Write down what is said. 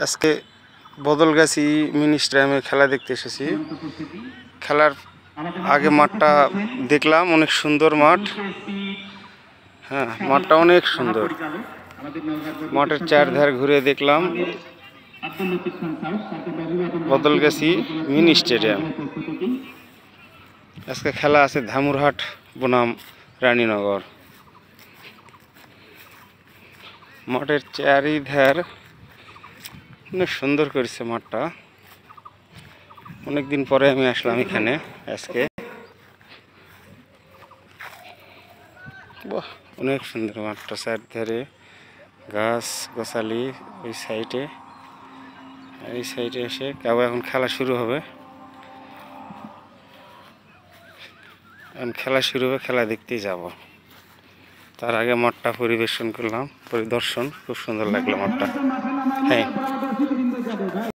আজকে বদলগাছি মিনি স্টেডিয়ামে খেলা দেখতে এসেছি। খেলার আগে মাঠটা দেখলাম, অনেক সুন্দর মাঠ। হ্যাঁ, মাঠটা অনেক সুন্দর। মাঠের চারধার ঘুরে দেখলাম বদলগাছি মিনি স্টেডিয়াম। আজকে খেলা আছে ধামুরহাট বনাম রানীনগর। মাঠের চারিধার অনেক সুন্দর করেছে মাঠটা। অনেকদিন পরে আমি আসলাম এখানে আজকে। বাহ, অনেক সুন্দর মাঠটা, চারধারে গাছ গাছালি। ওই সাইডে এই সাইডে এসে কেবল এখন খেলা শুরু হবে। খেলা দেখতেই যাব। তার আগে মাঠটা পরিদর্শন করলাম, পরিদর্শন খুব সুন্দর লাগলো মাঠটা। হ্যাঁ।